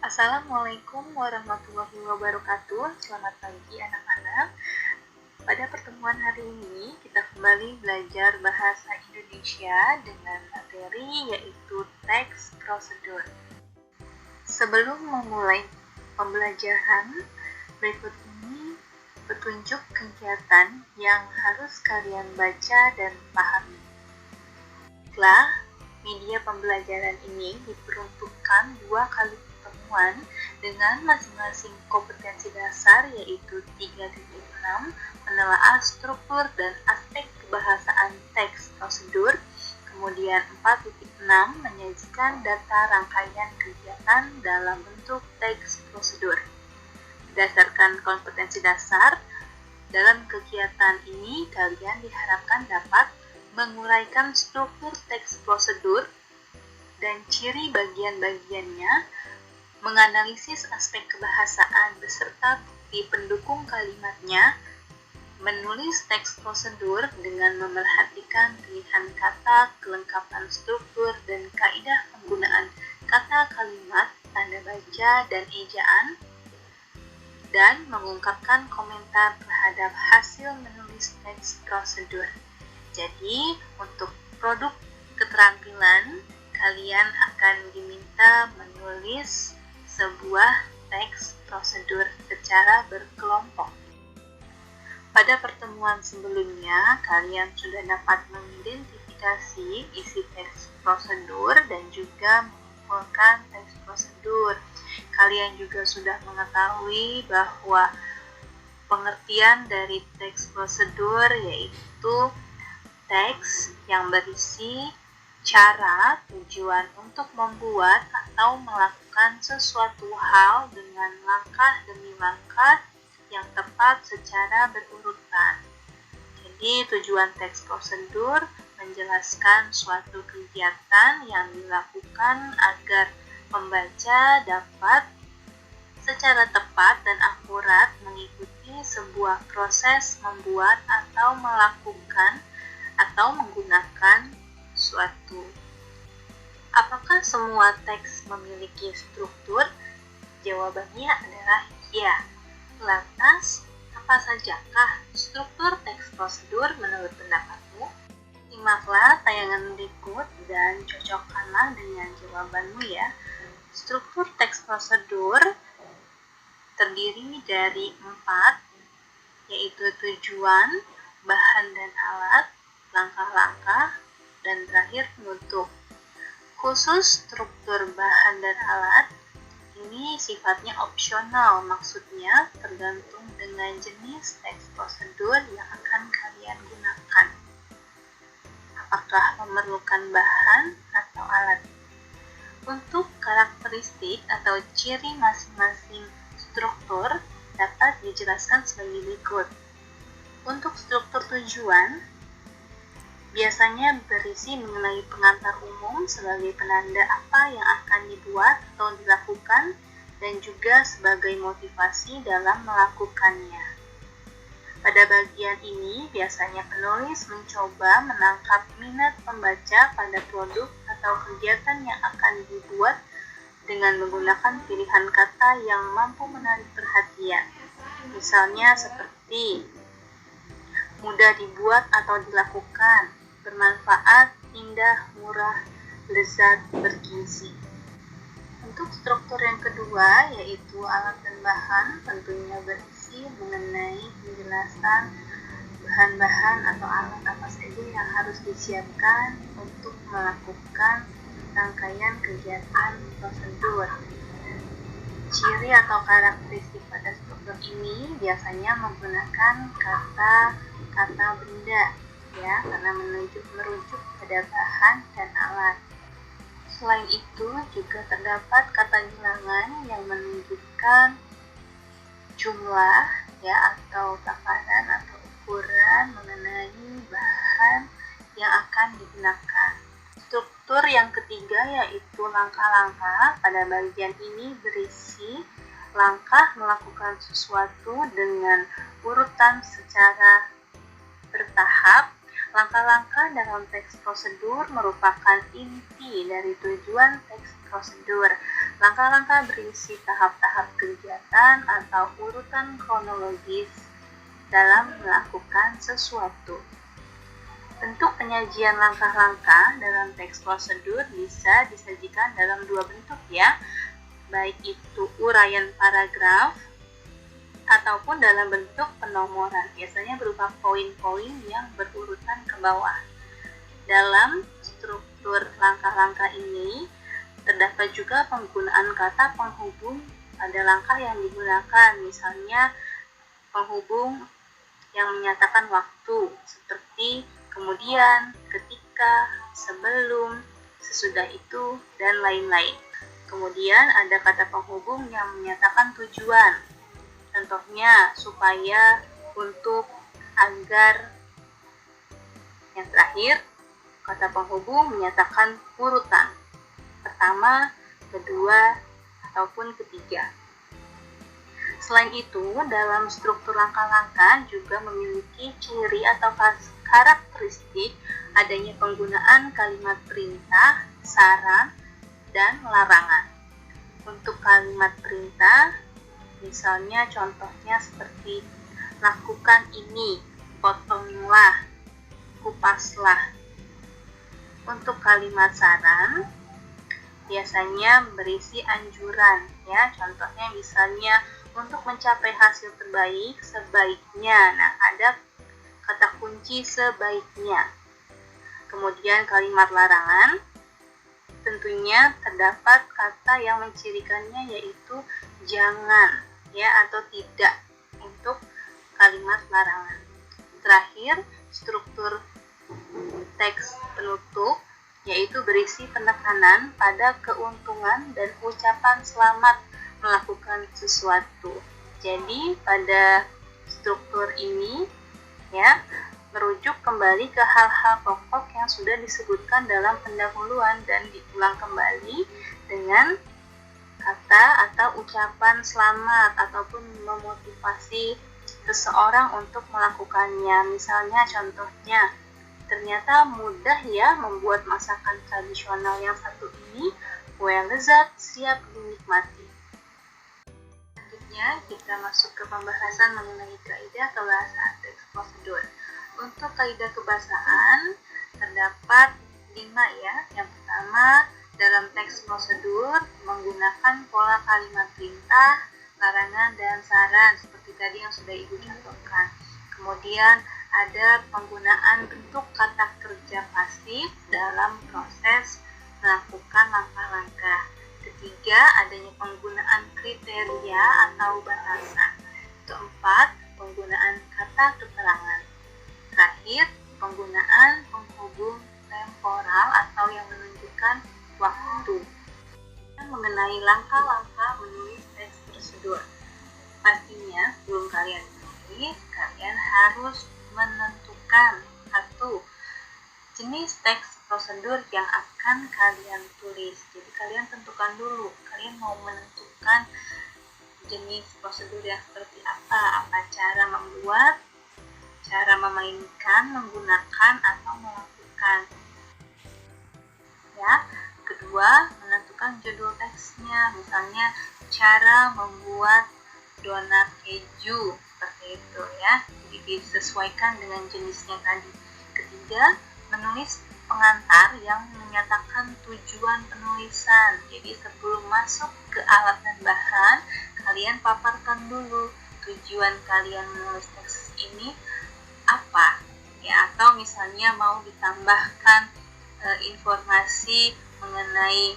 Assalamualaikum warahmatullahi wabarakatuh. Selamat pagi anak-anak. Pada pertemuan hari ini kita kembali belajar bahasa Indonesia dengan materi yaitu teks prosedur. Sebelum memulai pembelajaran, berikut ini petunjuk kegiatan yang harus kalian baca dan pahami. Baiklah, media pembelajaran ini diperuntukkan 2 kali pertemuan dengan masing-masing kompetensi dasar yaitu 3.6 menelaah struktur dan aspek kebahasaan teks prosedur, kemudian 4.6 menyajikan data rangkaian kegiatan dalam bentuk teks prosedur. Berdasarkan kompetensi dasar, dalam kegiatan ini kalian diharapkan dapat menguraikan struktur teks prosedur dan ciri bagian-bagiannya, menganalisis aspek kebahasaan beserta bukti pendukung kalimatnya, menulis teks prosedur dengan memerhatikan pilihan kata, kelengkapan struktur, dan kaidah penggunaan kata kalimat, tanda baca, dan ejaan, dan mengungkapkan komentar terhadap hasil menulis teks prosedur. Jadi, untuk produk keterampilan, kalian akan diminta menulis sebuah teks prosedur secara berkelompok. Pada pertemuan sebelumnya, kalian sudah dapat mengidentifikasi isi teks prosedur dan juga mengumpulkan teks prosedur. Kalian juga sudah mengetahui bahwa pengertian dari teks prosedur yaitu teks yang berisi cara, tujuan untuk membuat atau melakukan sesuatu hal dengan langkah demi langkah yang tepat secara berurutan. Jadi tujuan teks prosedur menjelaskan suatu kegiatan yang dilakukan agar pembaca dapat secara tepat dan akurat mengikuti sebuah proses membuat atau melakukan atau menggunakan suatu. Apakah semua teks memiliki struktur? Jawabannya adalah ya. Lantas, apa sajakah struktur teks prosedur menurut pendapatmu? Simaklah tayangan berikut dan cocokkanlah dengan jawabanmu ya. Struktur teks prosedur terdiri dari 4, yaitu tujuan, bahan dan alat, langkah-langkah, dan terakhir penutup. Khusus struktur bahan dan alat, ini sifatnya opsional, maksudnya tergantung dengan jenis teks prosedur yang akan kalian gunakan. Apakah memerlukan bahan atau alat? Untuk karakteristik atau ciri masing-masing struktur dapat dijelaskan sebagai berikut. Untuk struktur tujuan, biasanya berisi mengenai pengantar umum sebagai penanda apa yang akan dibuat atau dilakukan dan juga sebagai motivasi dalam melakukannya. Pada bagian ini, biasanya penulis mencoba menangkap minat pembaca pada produk atau kegiatan yang akan dibuat dengan menggunakan pilihan kata yang mampu menarik perhatian. Misalnya seperti mudah dibuat atau dilakukan, bermanfaat, indah, murah, lezat, bergizi. Untuk struktur yang kedua, yaitu alat dan bahan, tentunya berisi mengenai penjelasan bahan-bahan atau alat apa saja yang harus disiapkan untuk melakukan rangkaian kegiatan prosedur. Ciri atau karakteristik pada struktur ini biasanya menggunakan kata benda, ya, karena merujuk pada bahan dan alat. Selain itu juga terdapat kata bilangan yang menunjukkan jumlah, ya, atau takaran atau ukuran mengenai bahan yang akan digunakan. Struktur yang ketiga yaitu langkah-langkah. Pada bagian ini berisi langkah melakukan sesuatu dengan urutan secara bertahap Langkah-langkah dalam teks prosedur merupakan inti dari tujuan teks prosedur. Langkah-langkah berisi tahap-tahap kegiatan atau urutan kronologis dalam melakukan sesuatu. Bentuk penyajian langkah-langkah dalam teks prosedur bisa disajikan dalam dua bentuk ya, baik itu uraian paragraf ataupun dalam bentuk penomoran, biasanya berupa poin-poin yang berurutan ke bawah. Dalam struktur langkah-langkah ini, terdapat juga penggunaan kata penghubung pada langkah yang digunakan, misalnya penghubung yang menyatakan waktu, seperti kemudian, ketika, sebelum, sesudah itu, dan lain-lain. Kemudian ada kata penghubung yang menyatakan tujuan, contohnya supaya, untuk, agar. Yang terakhir, kata penghubung menyatakan urutan, pertama, kedua, ataupun ketiga. Selain itu, dalam struktur langkah-langkah juga memiliki ciri atau karakteristik adanya penggunaan kalimat perintah, saran, dan larangan. Untuk kalimat perintah, misalnya contohnya seperti lakukan ini, potonglah, kupaslah. Untuk kalimat saran, biasanya berisi anjuran ya, contohnya misalnya untuk mencapai hasil terbaik sebaiknya. Nah, ada kata kunci sebaiknya. Kemudian kalimat larangan, tentunya terdapat kata yang mencirikannya yaitu jangan ya atau tidak untuk kalimat larangan. Terakhir, struktur teks penutup yaitu berisi penekanan pada keuntungan dan ucapan selamat melakukan sesuatu. Jadi pada struktur ini ya merujuk kembali ke hal-hal pokok yang sudah disebutkan dalam pendahuluan dan diulang kembali dengan kata atau ucapan selamat ataupun memotivasi seseorang untuk melakukannya. Misalnya contohnya, ternyata mudah ya membuat masakan tradisional yang satu ini, kue lezat siap dinikmati. Selanjutnya kita masuk ke pembahasan mengenai kaidah kebahasaan teks prosedur. Untuk kaidah kebahasaan terdapat 5 ya. Yang pertama, dalam teks prosedur menggunakan pola kalimat perintah, larangan, dan saran seperti tadi yang sudah Ibu contohkan. Kemudian ada penggunaan bentuk kata kerja pasif dalam proses melakukan langkah-langkah. Ketiga, adanya penggunaan kriteria atau batasan. Keempat, penggunaan kata keterangan. Terakhir, penggunaan penghubung temporal atau yang menunjukkan waktu. Mengenai langkah-langkah menulis teks prosedur. Pastinya sebelum kalian menulis, kalian harus menentukan satu jenis teks prosedur yang akan kalian tulis. Jadi kalian tentukan dulu, kalian mau menentukan jenis prosedur yang seperti apa cara membuat, cara memainkan, menggunakan, atau melakukan. Ya, kedua, menentukan judul teksnya, misalnya cara membuat donat keju, seperti itu ya. Jadi disesuaikan dengan jenisnya tadi. Ketiga, menulis pengantar yang menyatakan tujuan penulisan. Jadi sebelum masuk ke alat dan bahan, kalian paparkan dulu tujuan kalian menulis teks ini apa ya, atau misalnya mau ditambahkan informasi mengenai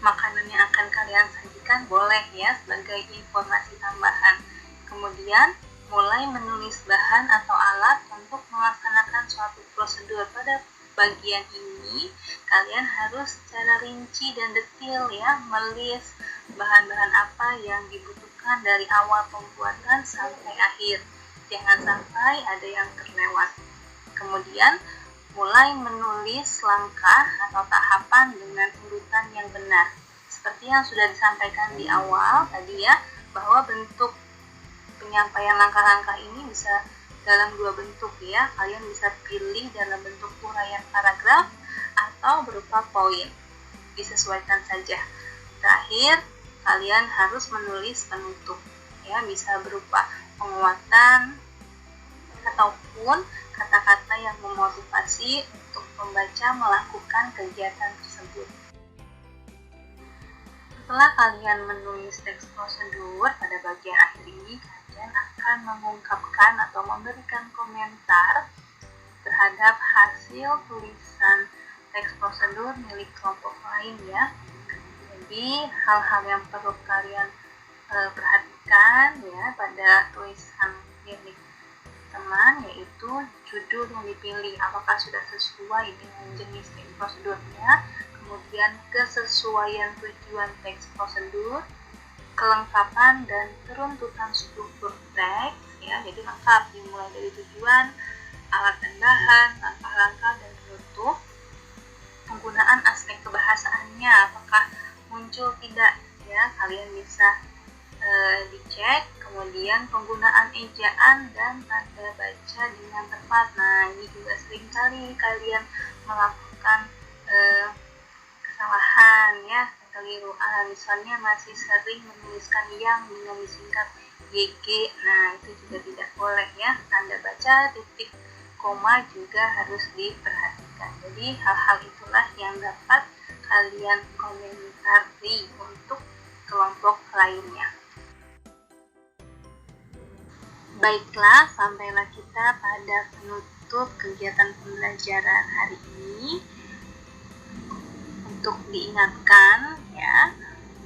makanan yang akan kalian sajikan, boleh ya sebagai informasi tambahan. Kemudian mulai menulis bahan atau alat untuk melaksanakan suatu prosedur. Pada bagian ini kalian harus secara rinci dan detail ya melis bahan-bahan apa yang dibutuhkan dari awal pembuatan sampai akhir. Jangan sampai ada yang terlewat. Kemudian mulai menulis langkah atau tahapan dengan urutan yang benar. Seperti yang sudah disampaikan di awal tadi ya, bahwa bentuk penyampaian langkah-langkah ini bisa dalam dua bentuk ya. Kalian bisa pilih dalam bentuk uraian paragraf atau berupa poin. Disesuaikan saja. Terakhir, kalian harus menulis penutup ya, bisa berupa penguatan ataupun kata-kata yang memotivasi untuk pembaca melakukan kegiatan tersebut. Setelah kalian menulis teks prosedur, pada bagian akhir ini kalian akan mengungkapkan atau memberikan komentar terhadap hasil tulisan teks prosedur milik kelompok lain ya. Jadi hal-hal yang perlu kalian perhatikan ya pada tulisan milik teman, yaitu judul yang dipilih apakah sudah sesuai dengan jenis teks prosedurnya, kemudian kesesuaian tujuan teks prosedur, kelengkapan dan keruntutan struktur teks ya, jadi lengkap dimulai dari tujuan, alat dan bahan, langkah-langkah dan penutup, penggunaan aspek kebahasaannya apakah muncul tidak ya, kalian bisa dicek, kemudian penggunaan ejaan dan tanda baca dengan tepat. Nah, ini juga seringkali kalian melakukan kesalahan ya, keliru. Misalnya masih sering menuliskan yang dengan disingkat YG. Nah, itu juga tidak boleh ya. Tanda baca, titik, koma juga harus diperhatikan. Jadi hal-hal itulah yang dapat kalian komentari untuk kelompok lainnya. Baiklah, sampailah kita pada penutup kegiatan pembelajaran hari ini. Untuk diingatkan ya,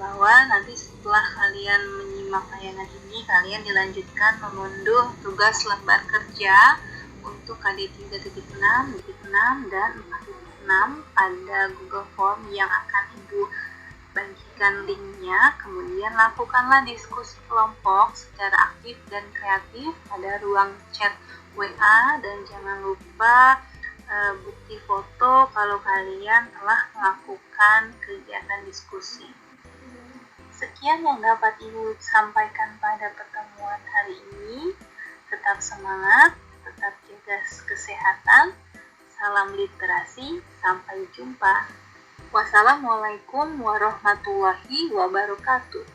bahwa nanti setelah kalian menyimak tayangan ini, kalian dilanjutkan mengunduh tugas lembar kerja untuk KD 3.6, 6, dan 4.6 pada Google Form yang akan Ibu bagikan linknya. Kemudian lakukanlah diskusi kelompok secara aktif dan kreatif pada ruang chat WA, dan jangan lupa bukti foto kalau kalian telah melakukan kegiatan diskusi. Sekian yang dapat Ibu sampaikan pada pertemuan hari ini. Tetap semangat, tetap jaga kesehatan. Salam literasi, sampai jumpa. Wassalamualaikum warahmatullahi wabarakatuh.